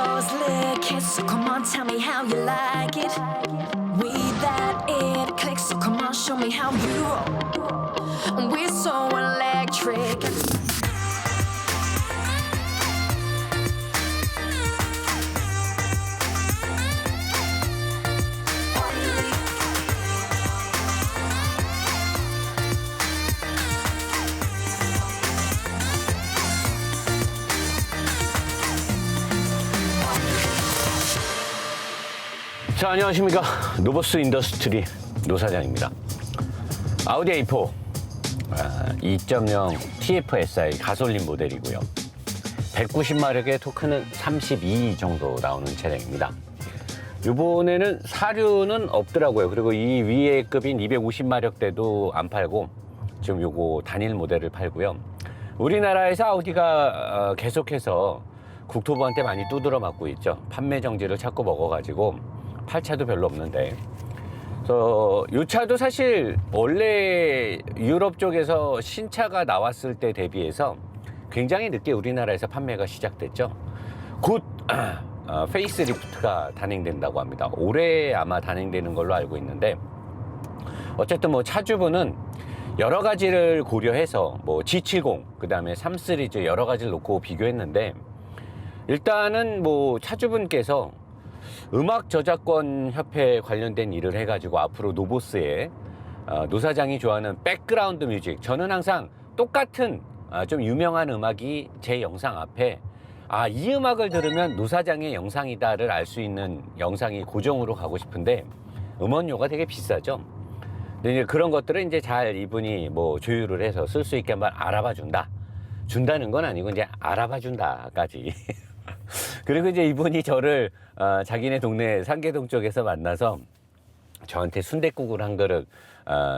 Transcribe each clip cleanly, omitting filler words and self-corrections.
yours lick it, so come on, tell me how you like it. We that it clicks, so come on, show me how you roll. We're so electric. 자, 안녕하십니까. 노보스 인더스트리 노사장입니다. 아우디 A4 2.0 TFSI 가솔린 모델이고요. 190마력의 토크는 32 정도 나오는 차량입니다. 이번에는 사륜은 없더라고요. 그리고 이 위에 급인 250마력대도 안 팔고 지금 요거 단일 모델을 팔고요. 우리나라에서 아우디가 계속해서 국토부한테 많이 두드러 맞고 있죠. 판매 정지를 자꾸 먹어가지고 팔 차도 별로 없는데, 그래서 이 차도 사실 원래 유럽 쪽에서 신차가 나왔을 때 대비해서 굉장히 늦게 우리나라에서 판매가 시작됐죠. 곧 페이스리프트가 단행된다고 합니다. 올해 아마 단행되는 걸로 알고 있는데, 어쨌든 뭐 차주분은 여러 가지를 고려해서 뭐 G70, 그 다음에 3 시리즈 여러 가지를 놓고 비교했는데, 일단은 뭐 차주분께서 음악 저작권 협회에 관련된 일을 해가지고 앞으로 노보스의 노사장이 좋아하는 백그라운드 뮤직, 저는 항상 똑같은 좀 유명한 음악이 제 영상 앞에 이 음악을 들으면 노사장의 영상이다를 알 수 있는 영상이 고정으로 가고 싶은데 음원료가 되게 비싸죠. 근데 이제 그런 것들을 이제 잘 이분이 뭐 조율을 해서 쓸 수 있게 한번 알아봐 준다는 건 아니고 이제 알아봐 준다까지. 그리고 이제 이분이 저를 자기네 동네 상계동 쪽에서 만나서 저한테 순댓국을 한 그릇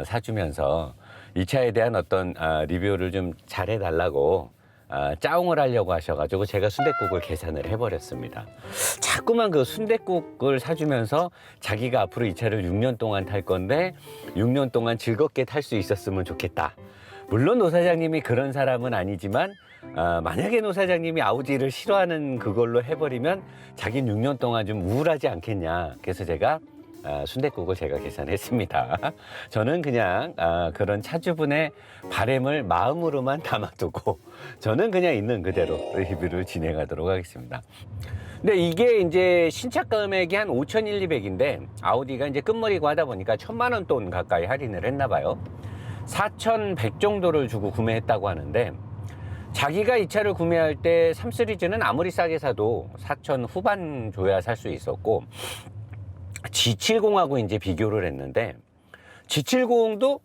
사주면서 이 차에 대한 어떤 리뷰를 좀 잘해달라고 짜옹을 하려고 하셔가지고 제가 순댓국을 계산을 해버렸습니다. 자꾸만 그 순댓국을 사주면서 자기가 앞으로 이 차를 6년 동안 탈 건데 6년 동안 즐겁게 탈 수 있었으면 좋겠다. 물론 노 사장님이 그런 사람은 아니지만 만약에 노 사장님이 아우디를 싫어하는 그걸로 해버리면 자기는 6년 동안 좀 우울하지 않겠냐. 그래서 제가 순댓국을 제가 계산했습니다. 저는 그냥 그런 차주분의 바람을 마음으로만 담아두고 저는 그냥 있는 그대로 리뷰를 진행하도록 하겠습니다. 근데 이게 이제 신차 금액이 한 5,200인데 아우디가 이제 끝물이고 하다 보니까 1,000만 원 돈 가까이 할인을 했나 봐요. 4,100 정도를 주고 구매했다고 하는데, 자기가 이 차를 구매할 때 3 시리즈는 아무리 싸게 사도 4,000 후반 줘야 살 수 있었고, G70하고 이제 비교를 했는데 G70도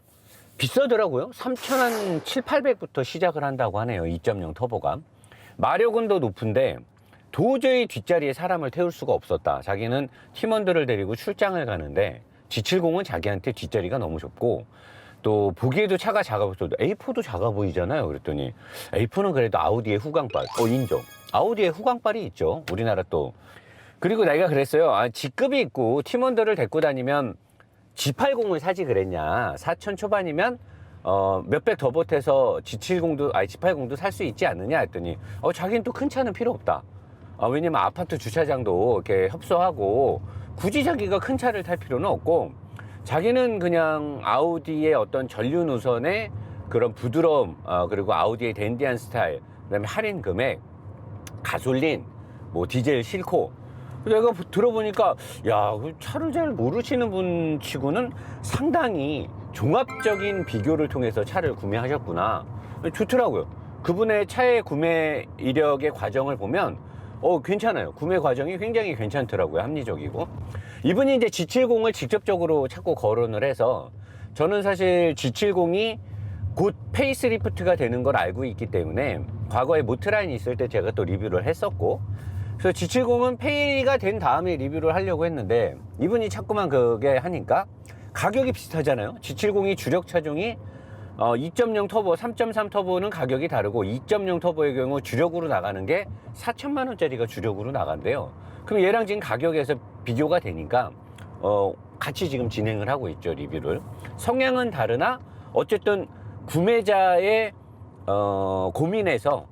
비싸더라고요. 3,700~800부터 시작을 한다고 하네요. 2.0 터보가. 마력은 더 높은데 도저히 뒷자리에 사람을 태울 수가 없었다. 자기는 팀원들을 데리고 출장을 가는데 G70은 자기한테 뒷자리가 너무 좁고, 또 보기에도 차가 작아 보여도 A4도 작아 보이잖아요. 그랬더니 A4는 그래도 아우디의 후광빨, 인정. 아우디의 후광빨이 있죠, 우리나라 또. 그리고 내가 그랬어요. G급이 있고 팀원들을 데리고 다니면 G80을 사지 그랬냐. 4,000 초반이면 몇백 더 보태서 G80도 살 수 있지 않느냐 했더니 자기는 또 큰 차는 필요 없다. 왜냐면 아파트 주차장도 이렇게 협소하고 굳이 자기가 큰 차를 탈 필요는 없고, 자기는 그냥 아우디의 어떤 전륜 우선의 그런 부드러움, 그리고 아우디의 댄디한 스타일, 그다음에 할인 금액, 가솔린, 뭐 디젤 싫고. 내가 들어보니까 그 차를 잘 모르시는 분 치고는 상당히 종합적인 비교를 통해서 차를 구매하셨구나. 좋더라고요. 그분의 차의 구매 이력의 과정을 보면 괜찮아요. 구매 과정이 굉장히 괜찮더라고요. 합리적이고. 이분이 이제 G70을 직접적으로 찾고 거론을 해서, 저는 사실 G70이 곧 페이스리프트가 되는 걸 알고 있기 때문에 과거에 모트라인이 있을 때 제가 또 리뷰를 했었고, 그래서 G70은 페이가 된 다음에 리뷰를 하려고 했는데 이분이 자꾸만 그게 하니까 가격이 비슷하잖아요. G70이 주력 차종이 2.0 터보, 3.3 터보는 가격이 다르고 2.0 터보의 경우 주력으로 나가는 게 4천만 원짜리가 주력으로 나간대요. 그럼 얘랑 지금 가격에서 비교가 되니까 같이 지금 진행을 하고 있죠, 리뷰를. 성향은 다르나 어쨌든 구매자의 고민에서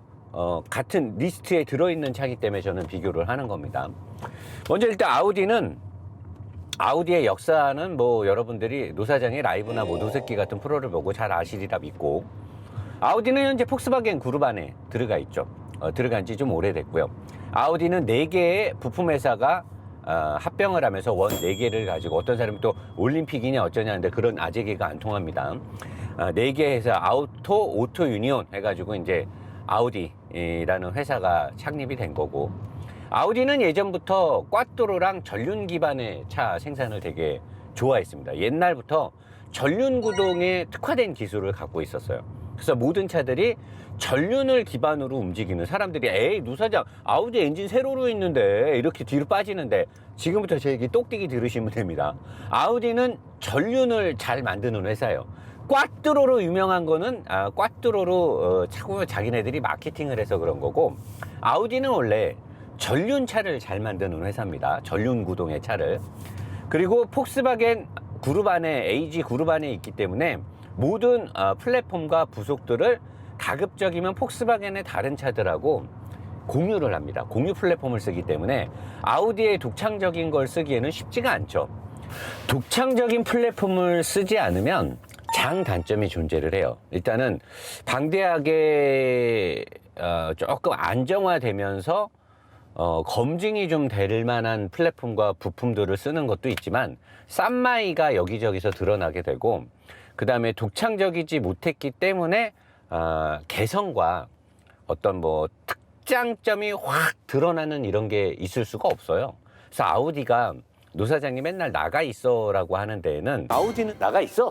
같은 리스트에 들어있는 차기 때문에 저는 비교를 하는 겁니다. 먼저 일단 아우디의 역사는 뭐 여러분들이 노사장의 라이브나 모도새끼 같은 프로를 보고 잘 아시리라 믿고, 아우디는 현재 폭스바겐 그룹 안에 들어가 있죠. 들어간 지 좀 오래됐고요. 아우디는 4개의 부품 회사가 합병을 하면서 원 4개를 가지고, 어떤 사람이 또 올림픽이냐 어쩌냐는데 그런 아재개가 안 통합니다. 4개 회사 오토 유니온 해가지고 이제 아우디라는 회사가 창립이 된 거고, 아우디는 예전부터 꽈뚜로랑 전륜 기반의 차 생산을 되게 좋아했습니다. 옛날부터 전륜 구동에 특화된 기술을 갖고 있었어요. 그래서 모든 차들이 전륜을 기반으로 움직이는, 사람들이 에이 노사장 아우디 엔진 세로로 있는데 이렇게 뒤로 빠지는데, 지금부터 제 얘기 똑띠기 들으시면 됩니다. 아우디는 전륜을 잘 만드는 회사예요. 꽈뚜로로 유명한 거는 꽈뚜로로 차고 자기네들이 마케팅을 해서 그런 거고, 아우디는 원래 전륜차를 잘 만드는 회사입니다. 전륜 구동의 차를. 그리고 폭스바겐 그룹 안에, AG 그룹 안에 있기 때문에 모든 플랫폼과 부속들을 가급적이면 폭스바겐의 다른 차들하고 공유를 합니다. 공유 플랫폼을 쓰기 때문에 아우디의 독창적인 걸 쓰기에는 쉽지가 않죠. 독창적인 플랫폼을 쓰지 않으면 장단점이 존재를 해요. 일단은 방대하게 조금 안정화되면서 검증이 좀 될 만한 플랫폼과 부품들을 쓰는 것도 있지만, 싼마이가 여기저기서 드러나게 되고, 그 다음에 독창적이지 못했기 때문에 개성과 어떤 뭐 특장점이 확 드러나는 이런 게 있을 수가 없어요. 그래서 아우디가 노사장님 맨날 나가 있어라고 하는 데에는 아우디는 나가 있어,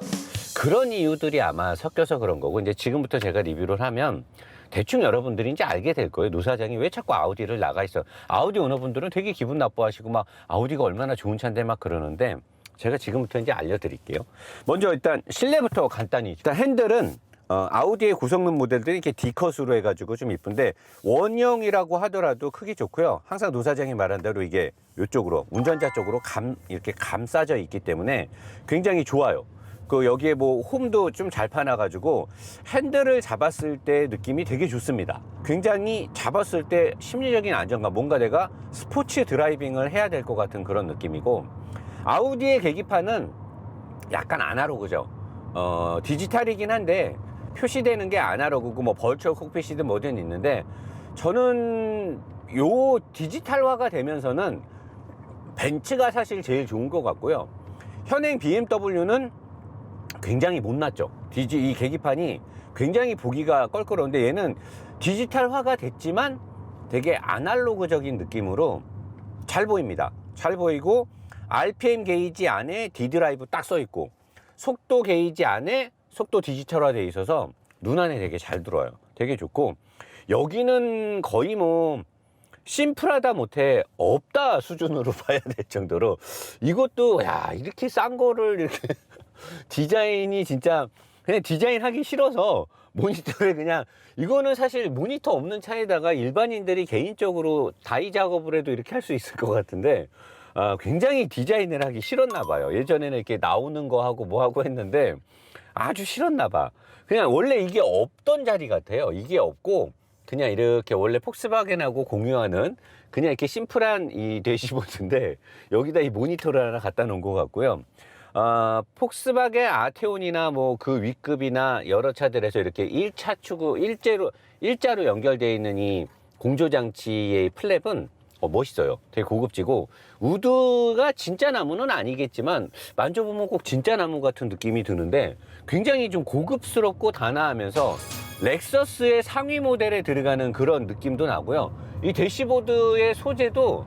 그런 이유들이 아마 섞여서 그런 거고, 이제 지금부터 제가 리뷰를 하면 대충 여러분들이 이제 알게 될 거예요. 노사장이 왜 자꾸 아우디를 나가 있어. 아우디 오너분들은 되게 기분 나빠하시고 막 아우디가 얼마나 좋은 차인데 막 그러는데, 제가 지금부터 이제 알려드릴게요. 먼저 일단 실내부터 간단히. 일단 핸들은 아우디의 구성능 모델들이 이렇게 D컷으로 해가지고 좀 이쁜데, 원형이라고 하더라도 크기 좋고요. 항상 노사장이 말한 대로 이게 이쪽으로, 운전자 쪽으로 이렇게 감싸져 있기 때문에 굉장히 좋아요. 그 여기에 뭐 홈도 좀 잘 파놔가지고 핸들을 잡았을 때 느낌이 되게 좋습니다. 굉장히 잡았을 때 심리적인 안정감, 뭔가 내가 스포츠 드라이빙을 해야 될 것 같은 그런 느낌이고, 아우디의 계기판은 약간 아날로그죠. 디지털이긴 한데 표시되는 게 아날로그고, 뭐 벌추얼 콕핏이든 뭐든 있는데, 저는 요 디지털화가 되면서는 벤츠가 사실 제일 좋은 것 같고요. 현행 BMW는 굉장히 못났죠. 이 계기판이 굉장히 보기가 껄끄러운데, 얘는 디지털화가 됐지만 되게 아날로그적인 느낌으로 잘 보입니다. 잘 보이고, RPM 게이지 안에 D드라이브 딱 써있고, 속도 게이지 안에 속도 디지털화 돼 있어서 눈안에 되게 잘 들어요. 되게 좋고, 여기는 거의 뭐 심플하다 못해 없다 수준으로 봐야 될 정도로, 이것도 야 이렇게 싼 거를 이렇게 디자인이 진짜 그냥 디자인하기 싫어서 모니터를 그냥, 이거는 사실 모니터 없는 차에다가 일반인들이 개인적으로 다이 작업을 해도 이렇게 할 수 있을 것 같은데, 굉장히 디자인을 하기 싫었나 봐요. 예전에는 이렇게 나오는 거 하고 뭐 하고 했는데 아주 싫었나 봐. 그냥 원래 이게 없던 자리 같아요. 이게 없고 그냥 이렇게 원래 폭스바겐하고 공유하는 그냥 이렇게 심플한 이 대시보드인데, 여기다 이 모니터를 하나 갖다 놓은 것 같고요. 폭스바겐 아테온이나 뭐 그 윗급이나 여러 차들에서 이렇게 일자로 연결되어 있는 이 공조장치의 플랩은 멋있어요. 되게 고급지고, 우드가 진짜 나무는 아니겠지만 만져보면 꼭 진짜 나무 같은 느낌이 드는데, 굉장히 좀 고급스럽고 단아하면서 렉서스의 상위 모델에 들어가는 그런 느낌도 나고요. 이 대시보드의 소재도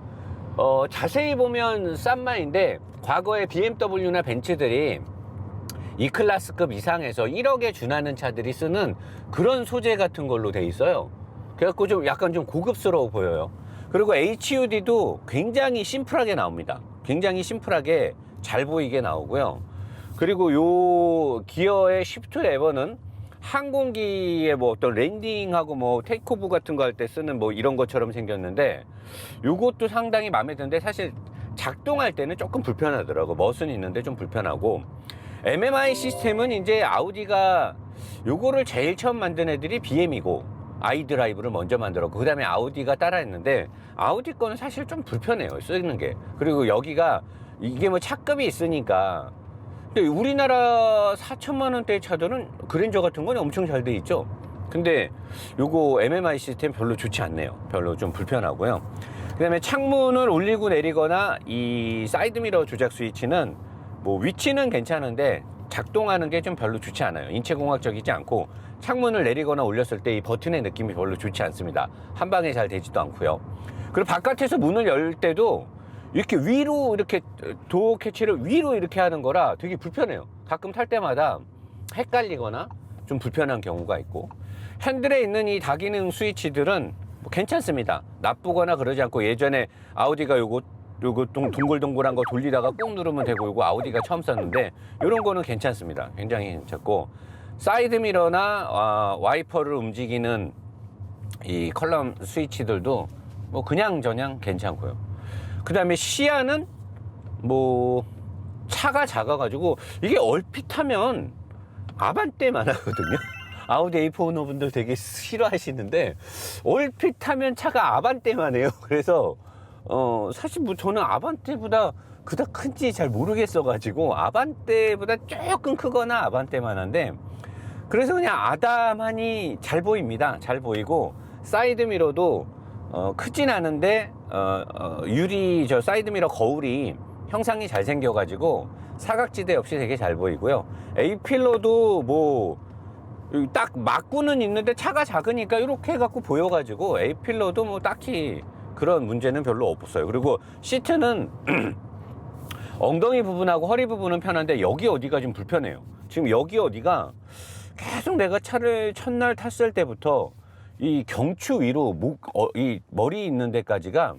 자세히 보면 싼마인데, 과거에 BMW나 벤츠들이 이 클래스급 이상에서 1억에 준하는 차들이 쓰는 그런 소재 같은 걸로 돼 있어요. 그래갖고 좀 약간 좀 고급스러워 보여요. 그리고 HUD도 굉장히 심플하게 나옵니다. 굉장히 심플하게 잘 보이게 나오고요. 그리고 요 기어의 쉬프트 레버는 항공기에 뭐 어떤 랜딩하고 뭐 테이크오프 같은 거 할 때 쓰는 뭐 이런 것처럼 생겼는데, 요것도 상당히 마음에 드는데, 사실 작동할 때는 조금 불편하더라고. 멋은 있는데 좀 불편하고, MMI 시스템은 이제 아우디가 요거를 제일 처음 만든 애들이 BM이고, 아이드라이브를 먼저 만들었고 그 다음에 아우디가 따라했는데 아우디 거는 사실 좀 불편해요 쓰는 게. 그리고 여기가 이게 뭐 차급이 있으니까 우리나라 4천만 원대의 차들은 그랜저 같은 건 엄청 잘 돼 있죠. 근데 요거 MMI 시스템 별로 좋지 않네요. 별로 좀 불편하고요. 그 다음에 창문을 올리고 내리거나 이 사이드미러 조작 스위치는 뭐 위치는 괜찮은데 작동하는 게 좀 별로 좋지 않아요. 인체공학적이지 않고 창문을 내리거나 올렸을 때 이 버튼의 느낌이 별로 좋지 않습니다. 한 방에 잘 되지도 않고요. 그리고 바깥에서 문을 열 때도 이렇게 위로 이렇게 도어 캐치를 위로 이렇게 하는 거라 되게 불편해요. 가끔 탈 때마다 헷갈리거나 좀 불편한 경우가 있고 핸들에 있는 이 다기능 스위치들은 뭐 괜찮습니다. 나쁘거나 그러지 않고 예전에 아우디가 요거 동글동글한 거 돌리다가 꾹 누르면 되고 요거 아우디가 처음 썼는데 요런 거는 괜찮습니다. 굉장히 괜찮고 사이드미러나 와이퍼를 움직이는 이 컬럼 스위치들도 뭐 그냥저냥 괜찮고요. 그 다음에 시야는 뭐 차가 작아가지고 이게 얼핏 하면 아반떼만 하거든요. 아우디 A4 오너분들 되게 싫어하시는데 얼핏 하면 차가 아반떼만 해요. 그래서 사실 뭐 저는 아반떼보다 그닥 큰지 잘 모르겠어가지고 아반떼보다 조금 크거나 아반떼만 한데 그래서 그냥 아담하니 잘 보입니다. 잘 보이고 사이드미러도 크진 않은데 유리 저 사이드미러 거울이 형상이 잘 생겨가지고 사각지대 없이 되게 잘 보이고요. A필러도 뭐 딱 막고는 있는데 차가 작으니까 이렇게 해갖고 보여가지고 A필러도 뭐 딱히 그런 문제는 별로 없어요. 그리고 시트는 엉덩이 부분하고 허리 부분은 편한데 여기 어디가 좀 불편해요. 지금 여기 어디가 계속 내가 차를 첫날 탔을 때부터 이 경추 위로 이 머리 있는 데까지가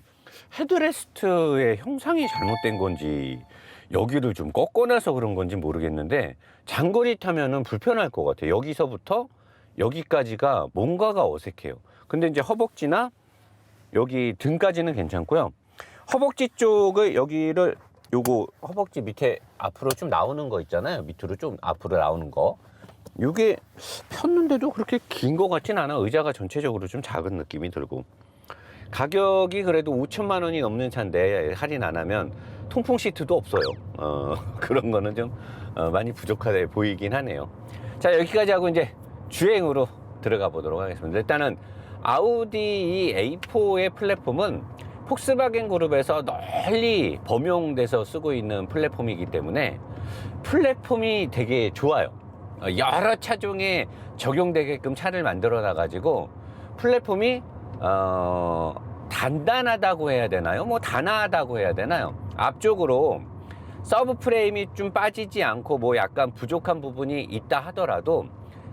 헤드레스트의 형상이 잘못된 건지 여기를 좀 꺾어놔서 그런 건지 모르겠는데 장거리 타면은 불편할 것 같아요. 여기서부터 여기까지가 뭔가가 어색해요. 근데 이제 허벅지나 여기 등까지는 괜찮고요. 허벅지 쪽을 여기를 요거 허벅지 밑에 앞으로 좀 나오는 거 있잖아요. 밑으로 좀 앞으로 나오는 거. 이게 폈는데도 그렇게 긴 것 같진 않아. 의자가 전체적으로 좀 작은 느낌이 들고 가격이 그래도 5천만 원이 넘는 차인데 할인 안 하면 통풍 시트도 없어요. 그런 거는 좀 많이 부족하게 보이긴 하네요. 자, 여기까지 하고 이제 주행으로 들어가 보도록 하겠습니다. 일단은 아우디 이 A4의 플랫폼은 폭스바겐 그룹에서 널리 범용돼서 쓰고 있는 플랫폼이기 때문에 플랫폼이 되게 좋아요. 여러 차종에 적용되게끔 차를 만들어 놔가지고 플랫폼이 단단하다고 해야 되나요? 뭐 단아하다고 해야 되나요? 앞쪽으로 서브 프레임이 좀 빠지지 않고 뭐 약간 부족한 부분이 있다 하더라도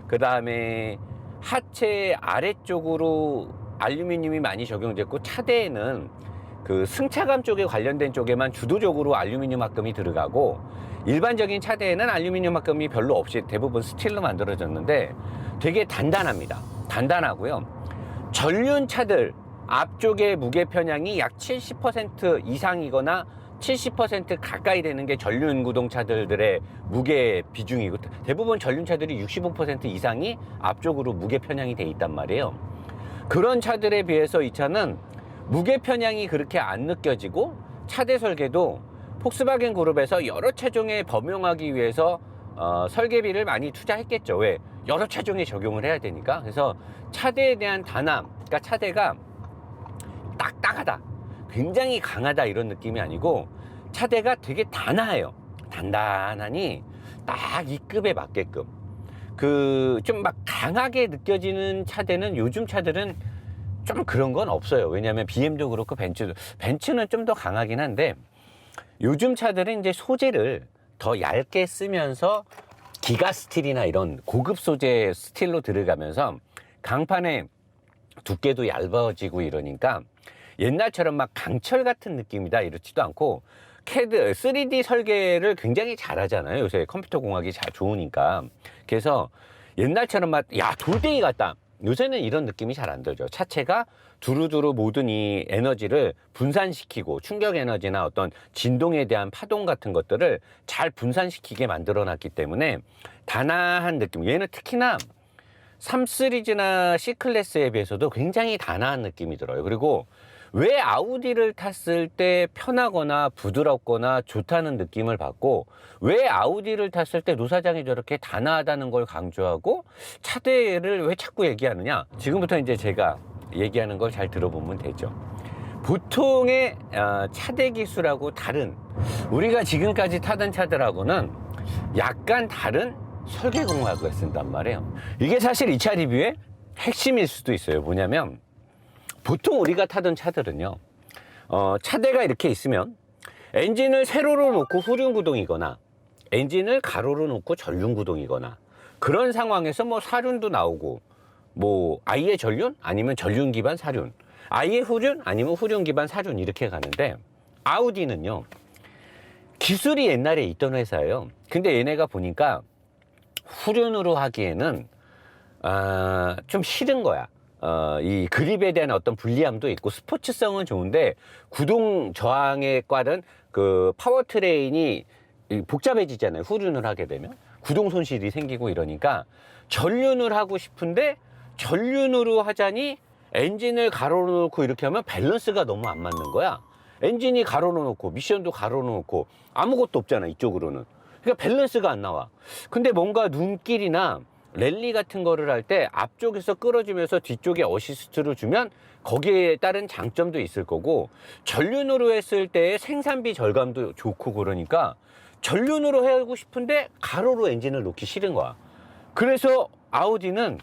그 다음에 하체 아래쪽으로 알루미늄이 많이 적용됐고 차대에는 그 승차감 쪽에 관련된 쪽에만 주도적으로 알루미늄 합금이 들어가고 일반적인 차대에는 알루미늄 합금이 별로 없이 대부분 스틸로 만들어졌는데 되게 단단합니다. 단단하고요. 전륜 차들 앞쪽의 무게 편향이 약 70% 이상이거나 70% 가까이 되는 게 전륜 구동차들의 무게 비중이고 대부분 전륜차들이 65% 이상이 앞쪽으로 무게 편향이 돼 있단 말이에요. 그런 차들에 비해서 이 차는 무게 편향이 그렇게 안 느껴지고 차대 설계도 폭스바겐 그룹에서 여러 차종에 범용하기 위해서 설계비를 많이 투자했겠죠. 왜? 여러 차종에 적용을 해야 되니까. 그래서 차대에 대한 단함, 그러니까 차대가 딱딱하다, 굉장히 강하다 이런 느낌이 아니고 차대가 되게 단아해요. 단단하니 딱 이 급에 맞게끔 그 좀 막 강하게 느껴지는 차대는 요즘 차들은 좀 그런 건 없어요. 왜냐하면 BM도 그렇고 벤츠는 좀 더 강하긴 한데 요즘 차들은 이제 소재를 더 얇게 쓰면서 기가 스틸이나 이런 고급 소재 스틸로 들어가면서 강판의 두께도 얇아지고 이러니까 옛날처럼 막 강철 같은 느낌이다 이렇지도 않고 CAD, 3D 설계를 굉장히 잘하잖아요. 요새 컴퓨터 공학이 잘 좋으니까. 그래서 옛날처럼 막 야 돌덩이 같다. 요새는 이런 느낌이 잘 안 들죠. 차체가 두루두루 모든 이 에너지를 분산시키고 충격 에너지나 어떤 진동에 대한 파동 같은 것들을 잘 분산시키게 만들어 놨기 때문에 단아한 느낌. 얘는 특히나 3 시리즈나 C 클래스에 비해서도 굉장히 단아한 느낌이 들어요. 그리고 왜 아우디를 탔을 때 편하거나 부드럽거나 좋다는 느낌을 받고 왜 아우디를 탔을 때 노사장이 저렇게 단아하다는 걸 강조하고 차대를 왜 자꾸 얘기하느냐? 지금부터 이제 제가 얘기하는 걸 잘 들어보면 되죠. 보통의 차대 기술하고 다른, 우리가 지금까지 타던 차들하고는 약간 다른 설계 공학을 쓴단 말이에요. 이게 사실 이 차 리뷰의 핵심일 수도 있어요. 뭐냐면 보통 우리가 타던 차들은요, 차대가 이렇게 있으면 엔진을 세로로 놓고 후륜구동이거나 엔진을 가로로 놓고 전륜구동이거나 그런 상황에서 뭐 사륜도 나오고 뭐 아예 전륜 아니면 전륜 기반 사륜, 아예 후륜 아니면 후륜 기반 사륜 이렇게 가는데, 아우디는요 기술이 옛날에 있던 회사예요. 근데 얘네가 보니까 후륜으로 하기에는 좀 싫은 거야. 이 그립에 대한 어떤 불리함도 있고 스포츠성은 좋은데 구동 저항에 따른 그 파워트레인이 복잡해지잖아요. 후륜을 하게 되면 구동 손실이 생기고 이러니까 전륜을 하고 싶은데 전륜으로 하자니 엔진을 가로로 놓고 이렇게 하면 밸런스가 너무 안 맞는 거야. 엔진이 가로로 놓고 미션도 가로로 놓고 아무것도 없잖아, 이쪽으로는. 그러니까 밸런스가 안 나와. 근데 뭔가 눈길이나 랠리 같은 거를 할 때 앞쪽에서 끌어주면서 뒤쪽에 어시스트를 주면 거기에 따른 장점도 있을 거고, 전륜으로 했을 때의 생산비 절감도 좋고, 그러니까 전륜으로 하고 싶은데 가로로 엔진을 놓기 싫은 거야. 그래서 아우디는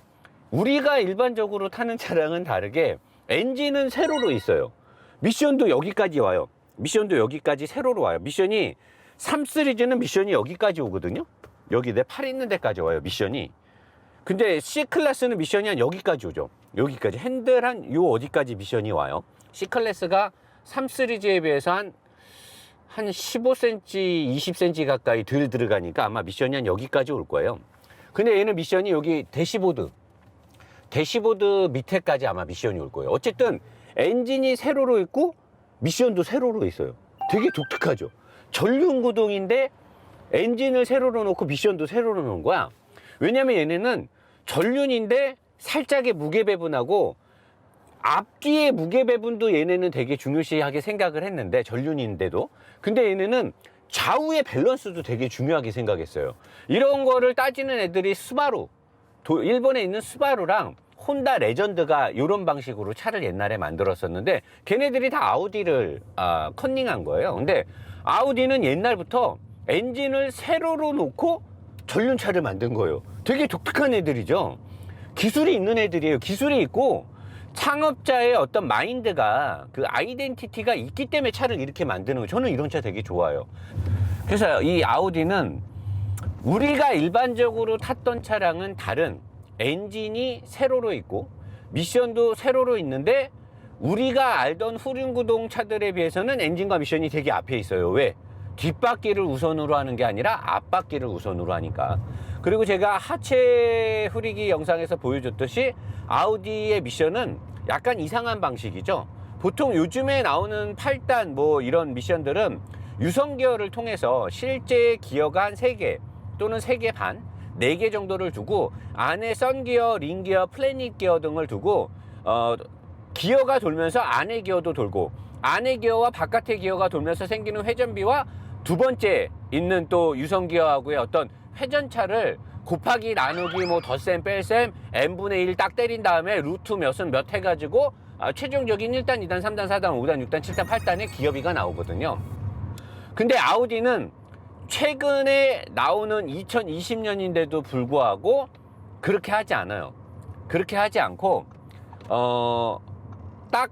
우리가 일반적으로 타는 차량은 다르게 엔진은 세로로 있어요. 미션도 여기까지 와요. 미션도 여기까지 세로로 와요. 미션이 3 시리즈는 미션이 여기까지 오거든요. 여기 내 팔 있는 데까지 와요, 미션이. 근데 C 클래스는 미션이 한 여기까지 오죠. 여기까지 핸들 한 요 어디까지 미션이 와요. C 클래스가 3 시리즈에 비해서 한 15cm, 20cm 가까이 덜 들어가니까 아마 미션이 한 여기까지 올 거예요. 근데 얘는 미션이 여기 대시보드 밑에까지 아마 미션이 올 거예요. 어쨌든 엔진이 세로로 있고 미션도 세로로 있어요. 되게 독특하죠. 전륜구동인데 엔진을 세로로 놓고 미션도 세로로 놓은 거야. 왜냐면 얘네는 전륜인데 살짝의 무게 배분하고 앞뒤의 무게 배분도 얘네는 되게 중요시하게 생각을 했는데, 전륜인데도. 근데 얘네는 좌우의 밸런스도 되게 중요하게 생각했어요. 이런 거를 따지는 애들이 스바루, 일본에 있는 스바루랑 혼다 레전드가 이런 방식으로 차를 옛날에 만들었었는데, 걔네들이 다 아우디를 컨닝한 거예요. 근데 아우디는 옛날부터 엔진을 세로로 놓고 전륜차를 만든 거예요. 되게 독특한 애들이죠. 기술이 있는 애들이에요. 기술이 있고 창업자의 어떤 마인드가, 그 아이덴티티가 있기 때문에 차를 이렇게 만드는 거예요. 저는 이런 차 되게 좋아요. 그래서 이 아우디는 우리가 일반적으로 탔던 차량은 다른, 엔진이 세로로 있고 미션도 세로로 있는데 우리가 알던 후륜구동 차들에 비해서는 엔진과 미션이 되게 앞에 있어요. 왜? 뒷바퀴를 우선으로 하는 게 아니라 앞바퀴를 우선으로 하니까. 그리고 제가 하체 후리기 영상에서 보여줬듯이 아우디의 미션은 약간 이상한 방식이죠. 보통 요즘에 나오는 8단 뭐 이런 미션들은 유성 기어를 통해서 실제 기어가 한 3개 또는 3개 반, 4개 정도를 두고 안에 썬기어, 링기어, 플래닛 기어 등을 두고 기어가 돌면서 안에 기어도 돌고 안에 기어와 바깥의 기어가 돌면서 생기는 회전비와 두 번째 있는 또 유성 기어하고의 어떤 회전차를 곱하기 나누기 뭐 덧셈 뺄셈 n분의 1 딱 때린 다음에 루트 몇은 몇 해가지고 최종적인 1단, 2단, 3단, 4단, 5단, 6단, 7단, 8단의 기어비가 나오거든요. 근데 아우디는 최근에 나오는 2020년인데도 불구하고 그렇게 하지 않아요. 그렇게 하지 않고 딱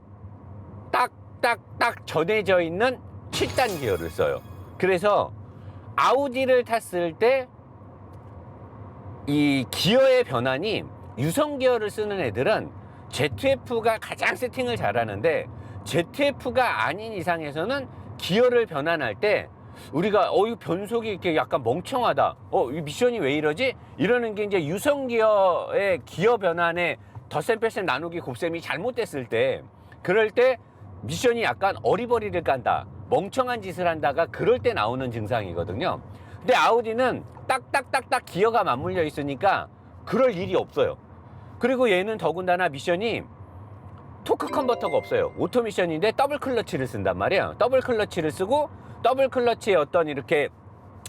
전해져 있는 7단 기어를 써요. 그래서 아우디를 탔을 때 이 기어의 변환이, 유성 기어를 쓰는 애들은 ZF가 가장 세팅을 잘하는데 ZF가 아닌 이상에서는 기어를 변환할 때 우리가 이 변속이 이렇게 약간 멍청하다, 이 미션이 왜 이러지? 이러는 게 이제 유성 기어의 기어 변환에 덧셈 뺄셈 나누기 곱셈이 잘못됐을 때, 그럴 때 미션이 약간 어리버리를 깐다, 멍청한 짓을 한다가 그럴 때 나오는 증상이거든요. 근데 아우디는 딱딱딱딱 기어가 맞물려 있으니까 그럴 일이 없어요. 그리고 얘는 더군다나 미션이 토크 컨버터가 없어요. 오토 미션인데 더블 클러치를 쓴단 말이에요. 더블 클러치를 쓰고 더블 클러치의 어떤 이렇게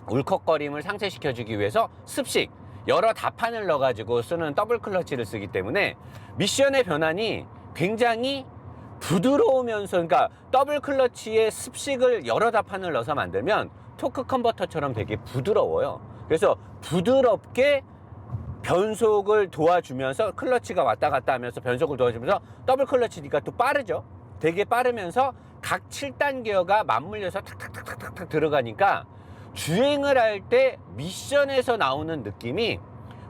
울컥거림을 상쇄시켜주기 위해서 습식 여러 다판을 넣어가지고 쓰는 더블 클러치를 쓰기 때문에 미션의 변환이 굉장히 부드러우면서, 그러니까 더블 클러치에 습식을 여러 다판을 넣어서 만들면 토크 컨버터처럼 되게 부드러워요. 그래서 부드럽게 변속을 도와주면서 클러치가 왔다 갔다 하면서 변속을 도와주면서 더블 클러치니까 또 빠르죠. 되게 빠르면서 각 7단 기어가 맞물려서 탁탁탁탁탁 들어가니까 주행을 할 때 미션에서 나오는 느낌이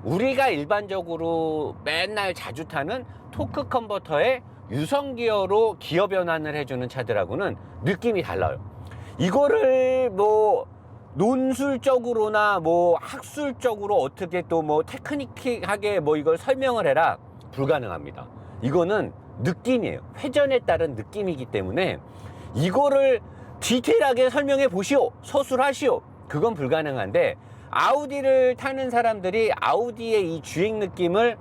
우리가 일반적으로 맨날 자주 타는 토크 컨버터의 유성 기어로 기어 변환을 해주는 차들하고는 느낌이 달라요. 이거를 뭐 논술적으로나 뭐 학술적으로 어떻게 또 뭐 테크닉하게 뭐 이걸 설명을 해라, 불가능합니다. 이거는 느낌이에요. 회전에 따른 느낌이기 때문에 이거를 디테일하게 설명해 보시오, 서술하시오, 그건 불가능한데, 아우디를 타는 사람들이 아우디의 이 주행 느낌을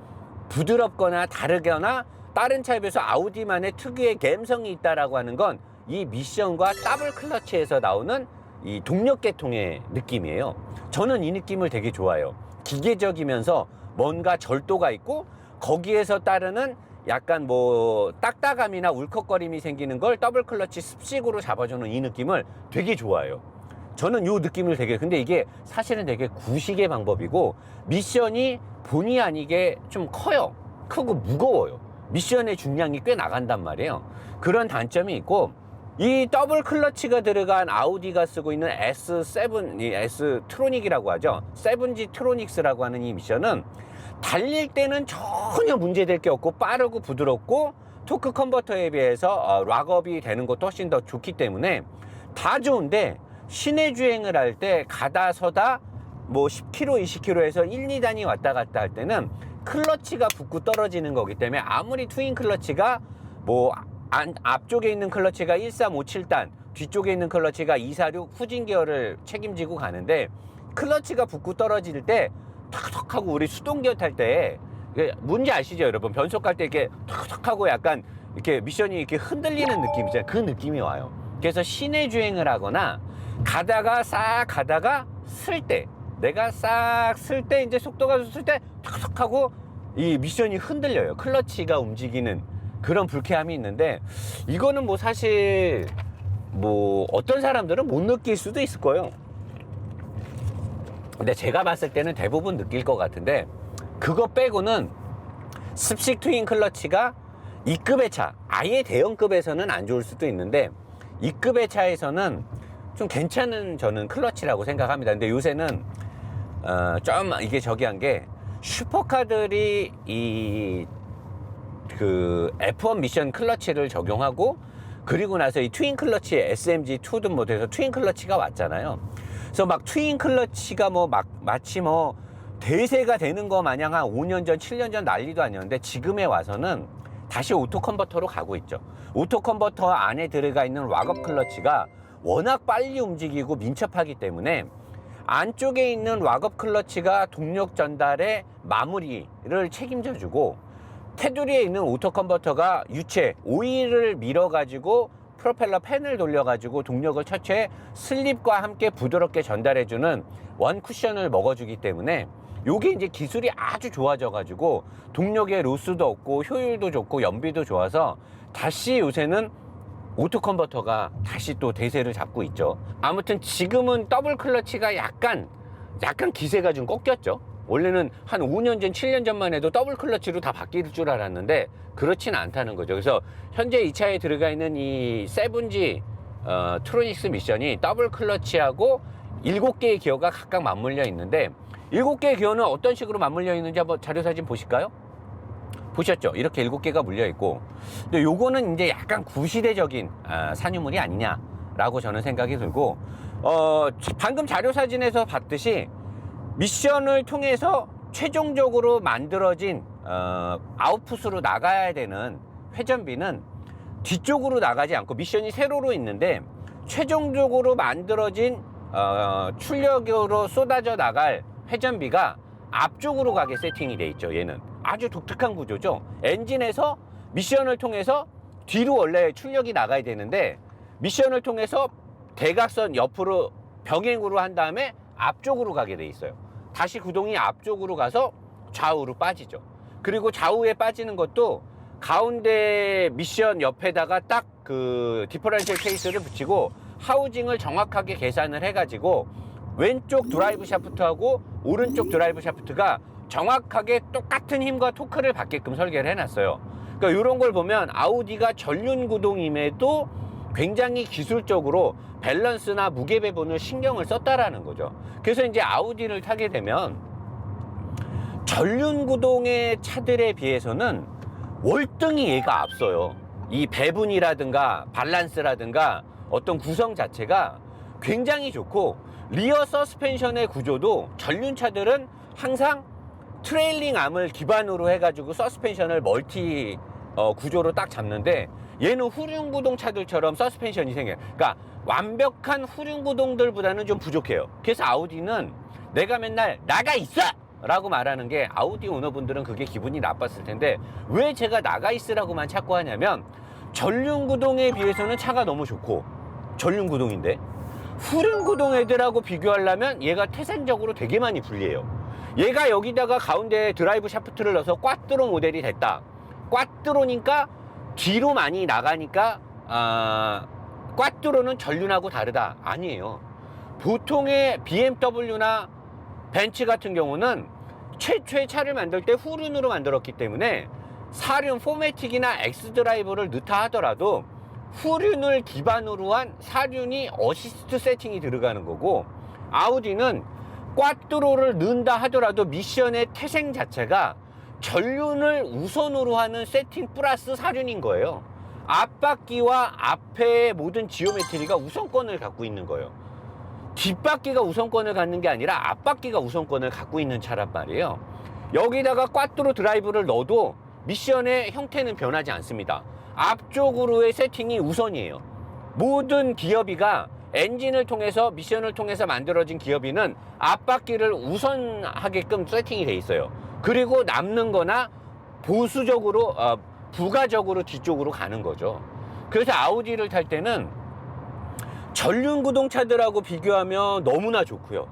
부드럽거나 다르거나 다른 차에 비해서 아우디만의 특유의 감성이 있다라고 하는 건 이 미션과 더블 클러치에서 나오는 이 동력 계통의 느낌이에요. 저는 이 느낌을 되게 좋아해요. 기계적이면서 뭔가 절도가 있고 거기에서 따르는 약간 뭐 딱딱함이나 울컥거림이 생기는 걸 더블 클러치 습식으로 잡아주는 이 느낌을 되게 좋아해요. 저는 이 느낌을 되게, 근데 이게 사실은 되게 구식의 방법이고 미션이 본의 아니게 좀 커요. 크고 무거워요. 미션의 중량이 꽤 나간단 말이에요. 그런 단점이 있고, 이 더블 클러치가 들어간 아우디가 쓰고 있는 S7, 이 S 트로닉이라고 하죠. 7G 트로닉스라고 하는 이 미션은 달릴 때는 전혀 문제될 게 없고 빠르고 부드럽고 토크 컨버터에 비해서 락업이 되는 것도 훨씬 더 좋기 때문에 다 좋은데, 시내 주행을 할 때 가다 서다 뭐 10km, 20km에서 1, 2단이 왔다 갔다 할 때는 클러치가 붙고 떨어지는 거기 때문에 아무리 트윈 클러치가 뭐 앞쪽에 있는 클러치가 1357단, 뒤쪽에 있는 클러치가 246 후진 기어를 책임지고 가는데, 클러치가 붙고 떨어질 때 턱턱 하고 우리 수동 기어 탈 때 뭔지 아시죠, 여러분? 변속 갈 때 이렇게 턱턱 하고 약간 이렇게 미션이 이렇게 흔들리는 느낌이잖아요. 그 느낌이 와요. 그래서 시내 주행을 하거나 가다가 싹 가다가 쓸 때, 내가 싹 쓸 때 이제 속도가 쓸 때 턱턱 하고 이 미션이 흔들려요. 클러치가 움직이는 그런 불쾌함이 있는데, 이거는 뭐 사실 뭐 어떤 사람들은 못 느낄 수도 있을 거예요. 근데 제가 봤을 때는 대부분 느낄 것 같은데, 그거 빼고는 습식 트윈 클러치가 2급의 차, 아예 대형급에서는 안 좋을 수도 있는데 2급의 차에서는 좀 괜찮은 저는 클러치라고 생각합니다. 근데 요새는 좀 이게 저기한 게, 슈퍼카들이 이 그 F1 미션 클러치를 적용하고 그리고 나서 이 트윈 클러치 SMG2든 뭐 돼서 트윈 클러치가 왔잖아요. 그래서 막 트윈 클러치가 뭐 마치 뭐 대세가 되는 거 마냥 한 5년 전, 7년 전 난리도 아니었는데 지금에 와서는 다시 오토 컨버터로 가고 있죠. 오토 컨버터 안에 들어가 있는 락업 클러치가 워낙 빨리 움직이고 민첩하기 때문에 안쪽에 있는 락업 클러치가 동력 전달의 마무리를 책임져주고, 테두리에 있는 오토 컨버터가 유체 오일을 밀어가지고 프로펠러 팬을 돌려가지고 동력을 처치해 슬립과 함께 부드럽게 전달해주는 원 쿠션을 먹어주기 때문에 요게 이제 기술이 아주 좋아져가지고 동력의 로스도 없고 효율도 좋고 연비도 좋아서 다시 요새는 오토 컨버터가 다시 또 대세를 잡고 있죠. 아무튼 지금은 더블 클러치가 약간 기세가 좀 꺾였죠. 원래는 한 5년 전, 7년 전만 해도 더블 클러치로 다 바뀔 줄 알았는데 그렇지는 않다는 거죠. 그래서 현재 이 차에 들어가 있는 이 7G 트로닉스 미션이 더블 클러치하고 7개의 기어가 각각 맞물려 있는데, 7개의 기어는 어떤 식으로 맞물려 있는지 한번 자료사진 보실까요? 보셨죠? 이렇게 7개가 물려 있고, 근데 요거는 이제 약간 구시대적인 산유물이 아니냐라고 저는 생각이 들고, 방금 자료사진에서 봤듯이 미션을 통해서 최종적으로 만들어진 아웃풋으로 나가야 되는 회전비는 뒤쪽으로 나가지 않고, 미션이 세로로 있는데 최종적으로 만들어진 출력으로 쏟아져 나갈 회전비가 앞쪽으로 가게 세팅이 돼 있죠. 얘는 아주 독특한 구조죠. 엔진에서 미션을 통해서 뒤로 원래 출력이 나가야 되는데 미션을 통해서 대각선 옆으로 병행으로 한 다음에 앞쪽으로 가게 돼 있어요. 다시 구동이 앞쪽으로 가서 좌우로 빠지죠. 그리고 좌우에 빠지는 것도 가운데 미션 옆에다가 딱 그 디퍼런셜 케이스를 붙이고 하우징을 정확하게 계산을 해가지고 왼쪽 드라이브 샤프트하고 오른쪽 드라이브 샤프트가 정확하게 똑같은 힘과 토크를 받게끔 설계를 해놨어요. 그러니까 이런 걸 보면 아우디가 전륜 구동임에도 굉장히 기술적으로 밸런스나 무게 배분을 신경을 썼다라는 거죠. 그래서 이제 아우디를 타게 되면 전륜 구동의 차들에 비해서는 월등히 얘가 앞서요. 이 배분이라든가 밸런스라든가 어떤 구성 자체가 굉장히 좋고 리어 서스펜션의 구조도 전륜차들은 항상 트레일링 암을 기반으로 해가지고 서스펜션을 멀티 구조로 딱 잡는데 얘는 후륜구동 차들처럼 서스펜션이 생겨요. 그러니까 완벽한 후륜구동들보다는 좀 부족해요. 그래서 아우디는 내가 맨날 나가 있어! 라고 말하는 게 아우디 오너분들은 그게 기분이 나빴을 텐데 왜 제가 나가 있으라고만 자꾸 하냐면 전륜구동에 비해서는 차가 너무 좋고 전륜구동인데 후륜구동 애들하고 비교하려면 얘가 태생적으로 되게 많이 불리해요. 얘가 여기다가 가운데 드라이브 샤프트를 넣어서 꽈뚜로 모델이 됐다. 꽈뚜로니까 뒤로 많이 나가니까 꽈뚜로는 전륜하고 다르다. 아니에요. 보통의 BMW나 벤츠 같은 경우는 최초의 차를 만들 때 후륜으로 만들었기 때문에 사륜 포매틱이나 엑스드라이브를 넣다 하더라도 후륜을 기반으로 한 사륜이 어시스트 세팅이 들어가는 거고 아우디는 꽈뚜로를 넣는다 하더라도 미션의 태생 자체가 전륜을 우선으로 하는 세팅 플러스 사륜인 거예요. 앞바퀴와 앞의 모든 지오메트리가 우선권을 갖고 있는 거예요. 뒷바퀴가 우선권을 갖는 게 아니라 앞바퀴가 우선권을 갖고 있는 차란 말이에요. 여기다가 꽈뚜로 드라이브를 넣어도 미션의 형태는 변하지 않습니다. 앞쪽으로의 세팅이 우선이에요. 모든 기어비가 엔진을 통해서 미션을 통해서 만들어진 기어비는 앞바퀴를 우선하게끔 세팅이 돼 있어요. 그리고 남는 거나 보수적으로 부가적으로 뒤쪽으로 가는 거죠. 그래서 아우디를 탈 때는 전륜구동 차들하고 비교하면 너무나 좋고요.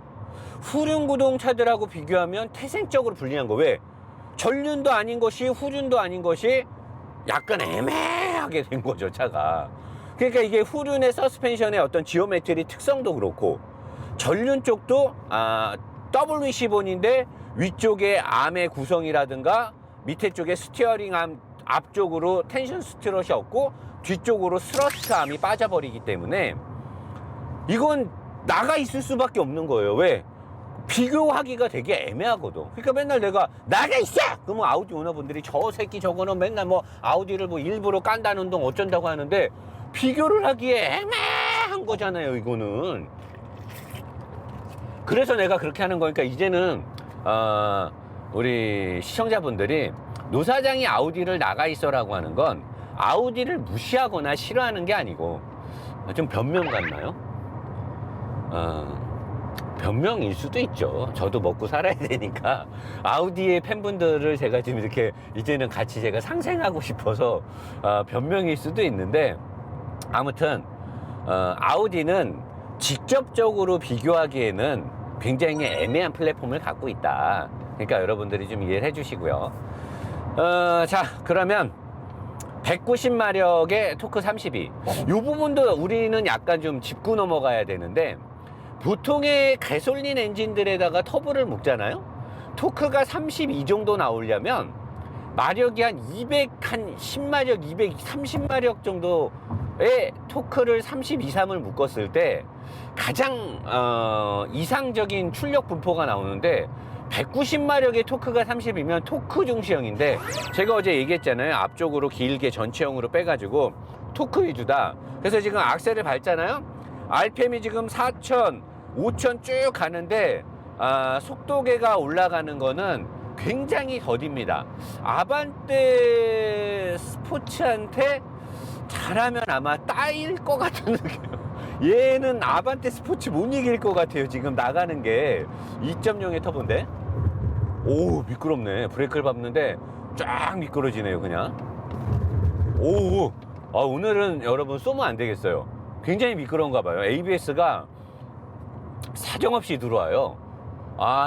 후륜구동 차들하고 비교하면 태생적으로 불리한 거. 왜? 전륜도 아닌 것이 후륜도 아닌 것이 약간 애매하게 된 거죠, 차가. 그러니까 이게 후륜의 서스펜션의 어떤 지오메트리 특성도 그렇고 전륜 쪽도 WC 본인데 위쪽에 암의 구성이라든가 밑에 쪽에 스티어링 암 앞쪽으로 텐션 스트럿이 없고 뒤쪽으로 스러스트 암이 빠져버리기 때문에 이건 나가 있을 수밖에 없는 거예요. 왜? 비교하기가 되게 애매하거든. 그러니까 맨날 내가 나가 있어! 그러면 아우디 오너분들이 저 새끼 저거는 맨날 뭐 아우디를 뭐 일부러 깐다는 동 어쩐다고 하는데 비교를 하기에 애매한 거잖아요, 이거는. 그래서 내가 그렇게 하는 거니까 이제는 우리 시청자분들이 노 사장이 아우디를 나가 있어라고 하는 건 아우디를 무시하거나 싫어하는 게 아니고 좀 변명 같나요? 변명일 수도 있죠. 저도 먹고 살아야 되니까 아우디의 팬분들을 제가 지금 이렇게 이제는 같이 제가 상생하고 싶어서 변명일 수도 있는데 아무튼 아우디는 직접적으로 비교하기에는 굉장히 애매한 플랫폼을 갖고 있다. 그러니까 여러분들이 좀 이해를 해주시고요. 자, 그러면 190마력의 토크 32. 이 부분도 우리는 약간 좀 짚고 넘어가야 되는데 보통의 가솔린 엔진들에다가 터보를 묶잖아요. 토크가 32 정도 나오려면 마력이 한 10마력, 230마력 정도의 토크를 32, 3을 묶었을 때 가장 이상적인 출력 분포가 나오는데 190마력의 토크가 30이면 토크 중시형인데 제가 어제 얘기했잖아요. 앞쪽으로 길게 전체형으로 빼가지고 토크 위주다. 그래서 지금 악셀을 밟잖아요. RPM이 지금 4,000, 5,000 쭉 가는데 속도계가 올라가는 거는 굉장히 더딥니다. 아반떼 스포츠한테 잘하면 아마 따일 것 같은 느낌. 얘는 아반떼 스포츠 못 이길 것 같아요. 지금 나가는 게 2.0의 터보인데 오, 미끄럽네. 브레이크를 밟는데 쫙 미끄러지네요, 그냥. 오, 오늘은 여러분 쏘면 안 되겠어요. 굉장히 미끄러운가 봐요. ABS가 사정없이 들어와요.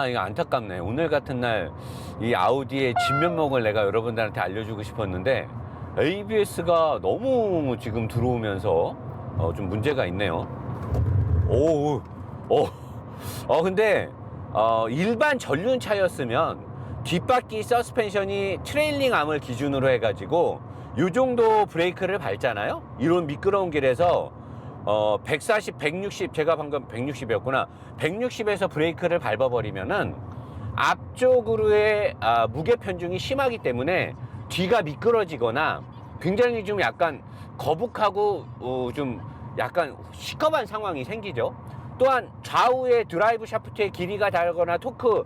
이거 안타깝네. 오늘 같은 날 이 아우디의 진면목을 내가 여러분들한테 알려주고 싶었는데 ABS가 너무 지금 들어오면서 좀 문제가 있네요. 근데 일반 전륜차였으면 뒷바퀴 서스펜션이 트레일링 암을 기준으로 해가지고 요 정도 브레이크를 밟잖아요. 이런 미끄러운 길에서 140, 160, 제가 방금 160이었구나. 160에서 브레이크를 밟아버리면은 앞쪽으로의 무게 편중이 심하기 때문에 뒤가 미끄러지거나 굉장히 좀 약간 거북하고 좀 약간 시커먼 상황이 생기죠. 또한 좌우의 드라이브 샤프트의 길이가 다르거나 토크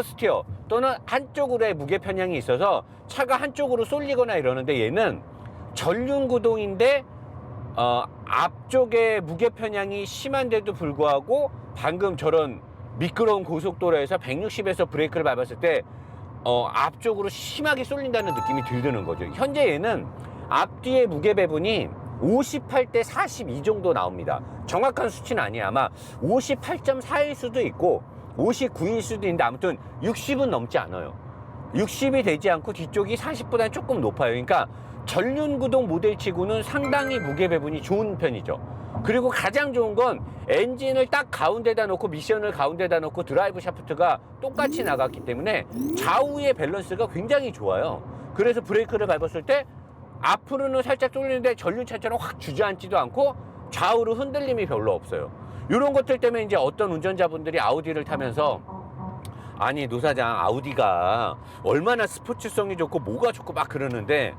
스티어 또는 한쪽으로의 무게 편향이 있어서 차가 한쪽으로 쏠리거나 이러는데, 얘는 전륜 구동인데 앞쪽에 무게 편향이 심한데도 불구하고 방금 저런 미끄러운 고속도로에서 160에서 브레이크를 밟았을 때 앞쪽으로 심하게 쏠린다는 느낌이 들드는 거죠. 현재 얘는 앞뒤의 무게 배분이 58대 42 정도 나옵니다. 정확한 수치는 아니에요. 아마 58.4일 수도 있고 59일 수도 있는데 아무튼 60은 넘지 않아요. 60이 되지 않고 뒤쪽이 40보다는 조금 높아요. 그러니까 전륜구동 모델치고는 상당히 무게 배분이 좋은 편이죠. 그리고 가장 좋은 건 엔진을 딱 가운데다 놓고 미션을 가운데다 놓고 드라이브 샤프트가 똑같이 나갔기 때문에 좌우의 밸런스가 굉장히 좋아요. 그래서 브레이크를 밟았을 때 앞으로는 살짝 쏠리는데 전륜차처럼 확 주저앉지도 않고 좌우로 흔들림이 별로 없어요. 이런 것들 때문에 이제 어떤 운전자분들이 아우디를 타면서 아니 노사장 아우디가 얼마나 스포츠성이 좋고 뭐가 좋고 막 그러는데,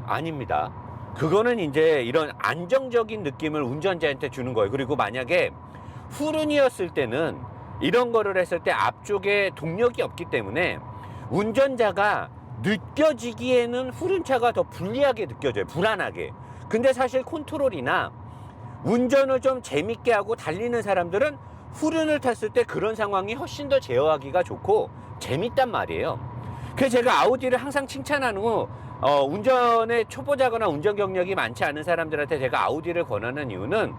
아닙니다. 그거는 이제 이런 안정적인 느낌을 운전자한테 주는 거예요. 그리고 만약에 후륜이었을 때는 이런 거를 했을 때 앞쪽에 동력이 없기 때문에 운전자가 느껴지기에는 후륜차가 더 불리하게 느껴져요. 불안하게. 근데 사실 컨트롤이나 운전을 좀 재밌게 하고 달리는 사람들은 후륜을 탔을 때 그런 상황이 훨씬 더 제어하기가 좋고 재밌단 말이에요. 그래서 제가 아우디를 항상 칭찬하는 후 운전에 초보자거나 운전 경력이 많지 않은 사람들한테 제가 아우디를 권하는 이유는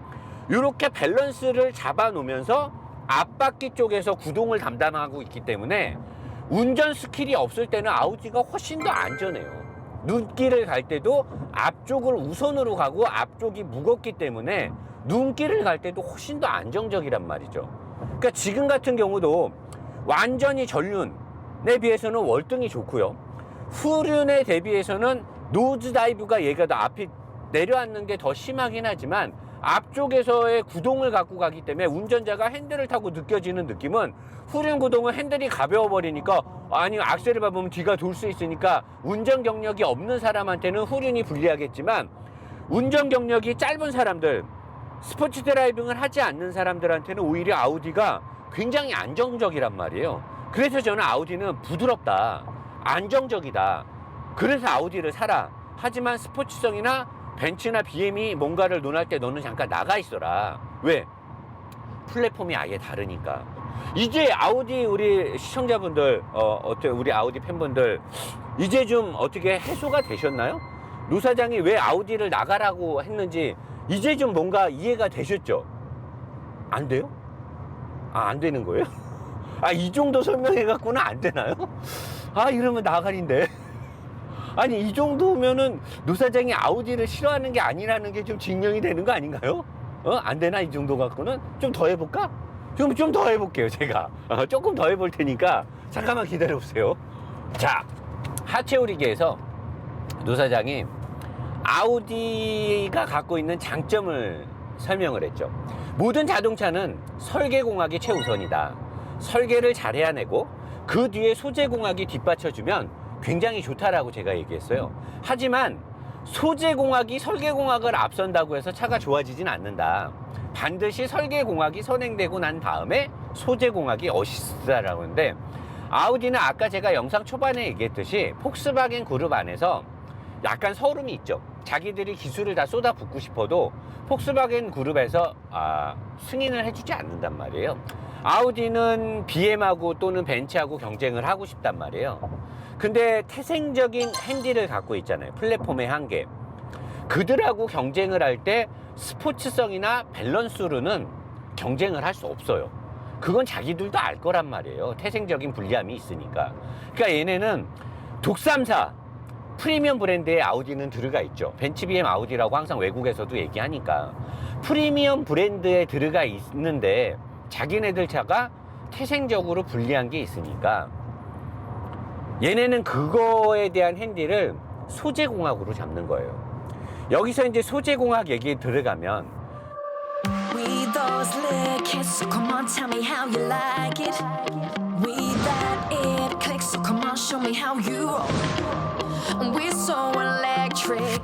이렇게 밸런스를 잡아 놓으면서 앞바퀴 쪽에서 구동을 담당하고 있기 때문에 운전 스킬이 없을 때는 아우디가 훨씬 더 안전해요. 눈길을 갈 때도 앞쪽을 우선으로 가고 앞쪽이 무겁기 때문에 눈길을 갈 때도 훨씬 더 안정적이란 말이죠. 그러니까 지금 같은 경우도 완전히 전륜에 비해서는 월등히 좋고요. 후륜에 대비해서는 노즈 다이브가 얘가 더 앞이 내려앉는 게 더 심하긴 하지만 앞쪽에서의 구동을 갖고 가기 때문에 운전자가 핸들을 타고 느껴지는 느낌은 후륜 구동은 핸들이 가벼워 버리니까 아니 악셀을 밟으면 뒤가 돌 수 있으니까 운전 경력이 없는 사람한테는 후륜이 불리하겠지만 운전 경력이 짧은 사람들, 스포츠 드라이빙을 하지 않는 사람들한테는 오히려 아우디가 굉장히 안정적이란 말이에요. 그래서 저는 아우디는 부드럽다, 안정적이다. 그래서 아우디를 사라. 하지만 스포츠성이나 벤츠나 BM이 뭔가를 논할 때 너는 잠깐 나가 있어라. 왜? 플랫폼이 아예 다르니까. 이제 아우디 우리 시청자분들, 어떻게 우리 아우디 팬분들 이제 좀 어떻게 해소가 되셨나요? 노 사장이 왜 아우디를 나가라고 했는지 이제 좀 뭔가 이해가 되셨죠? 안 돼요? 안 되는 거예요? 이 정도 설명해갖고는 안 되나요? 이러면 나가린데. 아니 이 정도면은 노 사장이 아우디를 싫어하는 게 아니라는 게 좀 증명이 되는 거 아닌가요? 안 되나 이 정도 갖고는? 좀 더 해볼까? 좀 더 해볼게요 제가. 조금 더 해볼 테니까 잠깐만 기다려보세요. 자, 하체 오리기에서 노 사장이 아우디가 갖고 있는 장점을 설명을 했죠. 모든 자동차는 설계공학이 최우선이다. 설계를 잘 해야내고 그 뒤에 소재공학이 뒷받쳐주면 굉장히 좋다라고 제가 얘기했어요. 하지만 소재공학이 설계공학을 앞선다고 해서 차가 좋아지진 않는다. 반드시 설계공학이 선행되고 난 다음에 소재공학이 어시스트다라고 하는데, 아우디는 아까 제가 영상 초반에 얘기했듯이 폭스바겐 그룹 안에서 약간 서름이 있죠. 자기들이 기술을 다 쏟아붓고 싶어도 폭스바겐 그룹에서 승인을 해주지 않는단 말이에요. 아우디는 BM하고 또는 벤츠하고 경쟁을 하고 싶단 말이에요. 근데 태생적인 핸디를 갖고 있잖아요. 플랫폼의 한계. 그들하고 경쟁을 할 때 스포츠성이나 밸런스로는 경쟁을 할 수 없어요. 그건 자기들도 알 거란 말이에요. 태생적인 불리함이 있으니까. 그러니까 얘네는 독삼사 프리미엄 브랜드의 아우디는 들어가 있죠. 벤츠 BM 아우디라고 항상 외국에서도 얘기하니까 프리미엄 브랜드에 들어가 있는데 자기네들 차가 태생적으로 불리한 게 있으니까 얘네는 그거에 대한 핸디를 소재공학으로 잡는 거예요. 여기서 이제 소재공학 얘기에 들어가면 We those little kids, so come on, tell me how you like it. We that it clicks, so come on, show me how you roll. We're so electric.